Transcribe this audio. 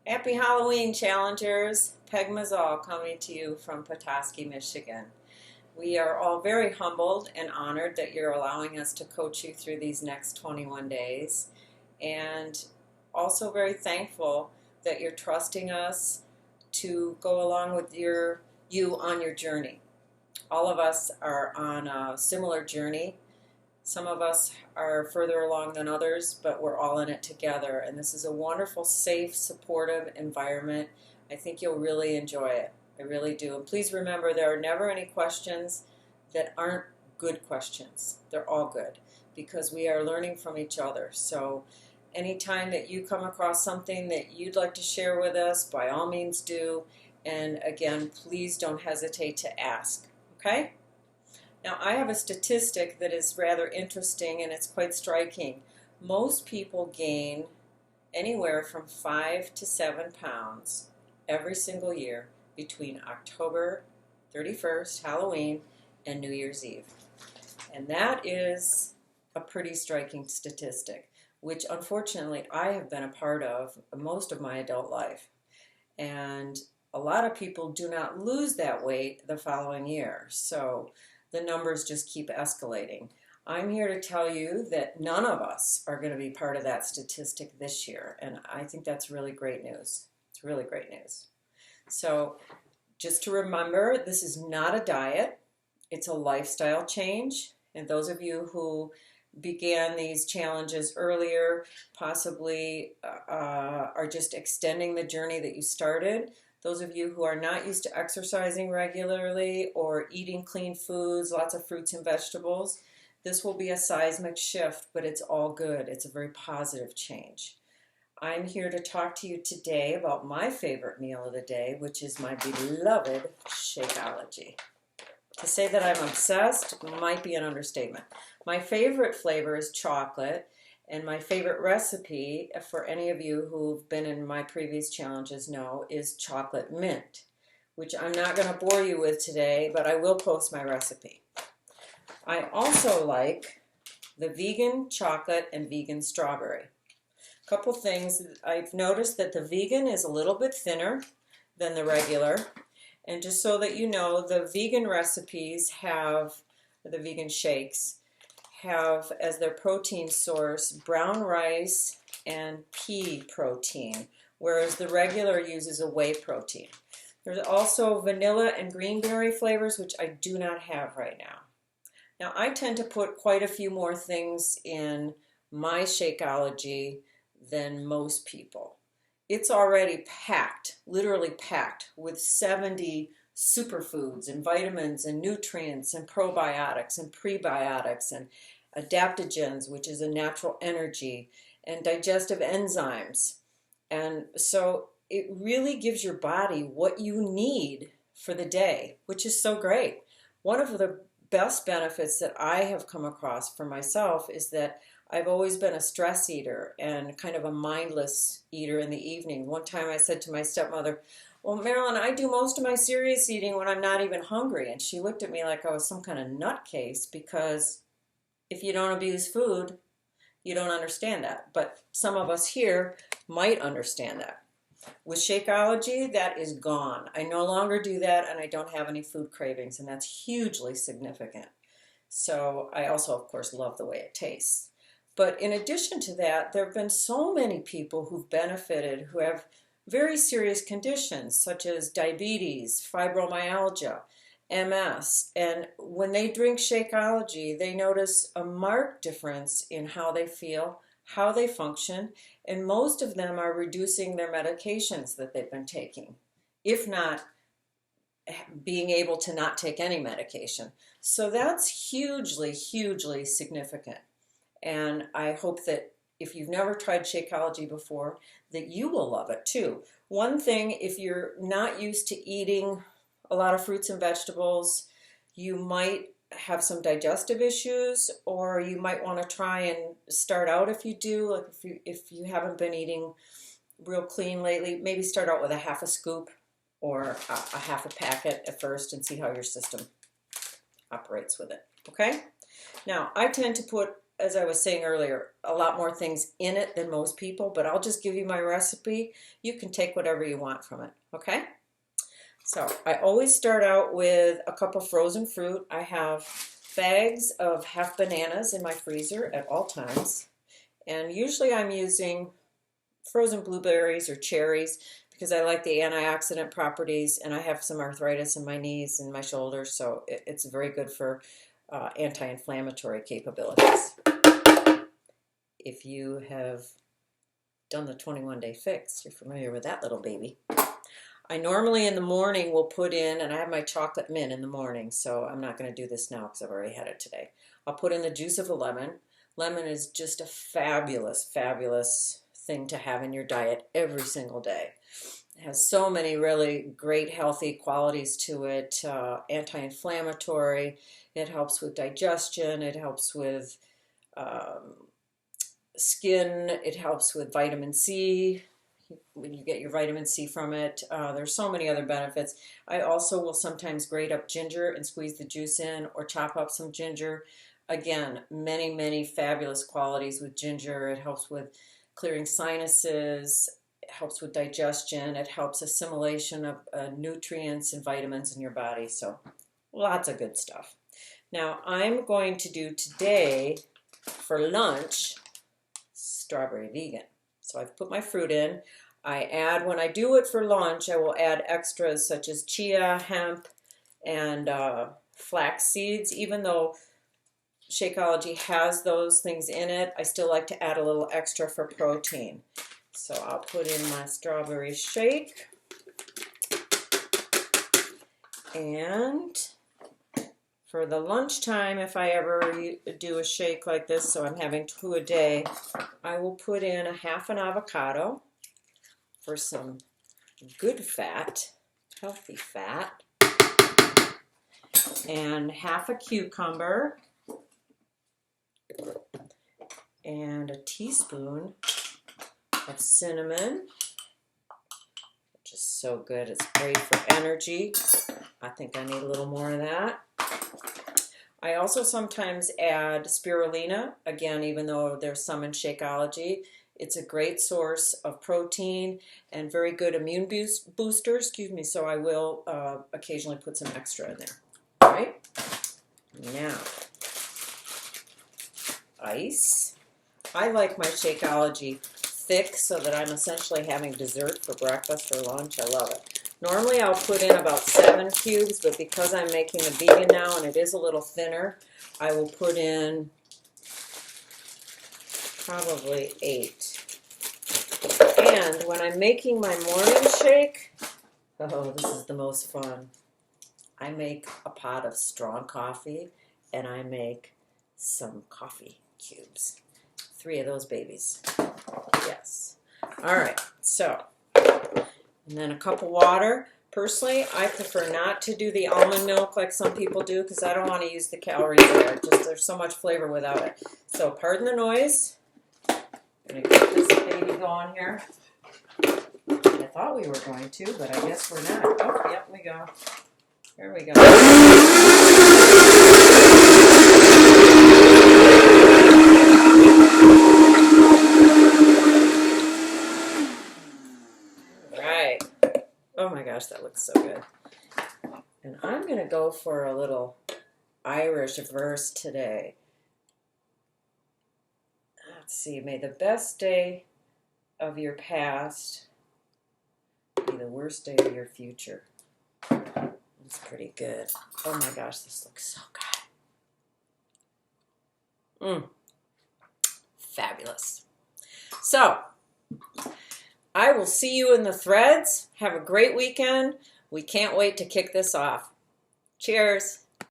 Happy Halloween, challengers. Peg Mazzal coming to you from Petoskey, Michigan. We are all very humbled and honored that you're allowing us to coach you through these next 21 days, and also very thankful that you're trusting us to go along with you on your journey. All of us are on a similar journey. Some of us are further along than others, but we're all in it together. And this is a wonderful, safe, supportive environment. I think you'll really enjoy it. I really do. And please remember, there are never any questions that aren't good questions. They're all good because we are learning from each other. So anytime that you come across something that you'd like to share with us, by all means do. And again, please don't hesitate to ask. Okay? Now, I have a statistic that is rather interesting and it's quite striking. Most people gain anywhere from 5 to 7 pounds every single year between October 31st, Halloween, and New Year's Eve. And that is a pretty striking statistic, which unfortunately I have been a part of most of my adult life. And a lot of people do not lose that weight the following year. So the numbers just keep escalating. I'm here to tell you that none of us are going to be part of that statistic this year, and I think that's really great news. It's really great news. So just to remember, this is not a diet. It's a lifestyle change, and those of you who began these challenges earlier possibly are just extending the journey that you started. Those of you who are not used to exercising regularly or eating clean foods, lots of fruits and vegetables, this will be a seismic shift, but it's all good. It's a very positive change. I'm here to talk to you today about my favorite meal of the day, which is my beloved Shakeology. To say that I'm obsessed might be an understatement. My favorite flavor is chocolate, and my favorite recipe, for any of you who've been in my previous challenges know, is chocolate mint, which I'm not going to bore you with today, but I will post my recipe. I also like the vegan chocolate and vegan strawberry. A couple things. I've noticed that the vegan is a little bit thinner than the regular. And just so that you know, the vegan recipes have, the vegan shakes, have as their protein source brown rice and pea protein, whereas the regular uses a whey protein. There's also vanilla and greenberry flavors, which I do not have right now. Now, I tend to put quite a few more things in my Shakeology than most people. It's already packed, literally packed, with 70 superfoods and vitamins and nutrients and probiotics and prebiotics and adaptogens, which is a natural energy, and digestive enzymes. And so it really gives your body what you need for the day, which is so great. One of the best benefits that I have come across for myself is that I've always been a stress eater and kind of a mindless eater in the evening. One time I said to my stepmother, "Well, Marilyn, I do most of my serious eating when I'm not even hungry." And she looked at me like I was some kind of nutcase, because if you don't abuse food, you don't understand that. But some of us here might understand that. With Shakeology, that is gone. I no longer do that, and I don't have any food cravings, and that's hugely significant. So I also, of course, love the way it tastes. But in addition to that, there have been so many people who've benefited who have very serious conditions such as diabetes, fibromyalgia, MS. And when they drink Shakeology, they notice a marked difference in how they feel, how they function, and most of them are reducing their medications that they've been taking, if not being able to not take any medication. So that's hugely, hugely significant. And I hope that if you've never tried Shakeology before, that you will love it too. One thing, if you're not used to eating a lot of fruits and vegetables, you might have some digestive issues, or you might want to try and start out, if you do, like if you haven't been eating real clean lately, maybe start out with a half a scoop or a half a packet at first and see how your system operates with it. Okay? Now, I tend to put as I was saying earlier, a lot more things in it than most people, but I'll just give you my recipe. You can take whatever you want from it, okay? So I always start out with a cup of frozen fruit. I have bags of half bananas in my freezer at all times. And usually I'm using frozen blueberries or cherries because I like the antioxidant properties, and I have some arthritis in my knees and my shoulders, so it's very good for anti-inflammatory capabilities. If you have done the 21-day fix, you're familiar with that little baby. I normally in the morning will put in, and I have my chocolate mint in the morning, so I'm not going to do this now because I've already had it today. I'll put in the juice of a lemon. Lemon is just a fabulous, fabulous thing to have in your diet every single day. It has so many really great healthy qualities to it. Anti-inflammatory, it helps with digestion, it helps with skin, it helps with vitamin C when you get your vitamin C from it. There's so many other benefits. I also will sometimes grate up ginger and squeeze the juice in, or chop up some ginger. Again, many, many fabulous qualities with ginger. It helps with clearing sinuses, it helps with digestion, it helps assimilation of nutrients and vitamins in your body. So lots of good stuff. Now I'm going to do today for lunch strawberry vegan. So I've put my fruit in. I add, when I do it for lunch, I will add extras such as chia, hemp, and flax seeds. Even though Shakeology has those things in it, I still like to add a little extra for protein. So I'll put in my strawberry shake. And for the lunchtime, if I ever do a shake like this, so I'm having 2 a day, I will put in a half an avocado for some good fat, healthy fat, and half a cucumber, and a teaspoon of cinnamon, which is so good. It's great for energy. I think I need a little more of that. I also sometimes add spirulina, again, even though there's some in Shakeology. It's a great source of protein and very good immune booster, so I will occasionally put some extra in there. All right, now, ice. I like my Shakeology thick so that I'm essentially having dessert for breakfast or lunch. I love it. Normally I'll put in about 7 cubes, but because I'm making a vegan now and it is a little thinner, I will put in probably 8. And when I'm making my morning shake, oh, this is the most fun. I make a pot of strong coffee and I make some coffee cubes. 3 of those babies. Yes. All right, so, and then a cup of water. Personally, I prefer not to do the almond milk like some people do because I don't want to use the calories there. Just there's so much flavor without it. So pardon the noise. I'm going to get this baby going here. I thought we were going to, but I guess we're not. Oh, yep, we go. Here we go. Right. Oh my gosh, that looks so good. And I'm going to go for a little Irish verse today. Let's see. May the best day of your past be the worst day of your future. It's pretty good. Oh my gosh, this looks so good. Fabulous. So, I will see you in the threads. Have a great weekend. We can't wait to kick this off. Cheers.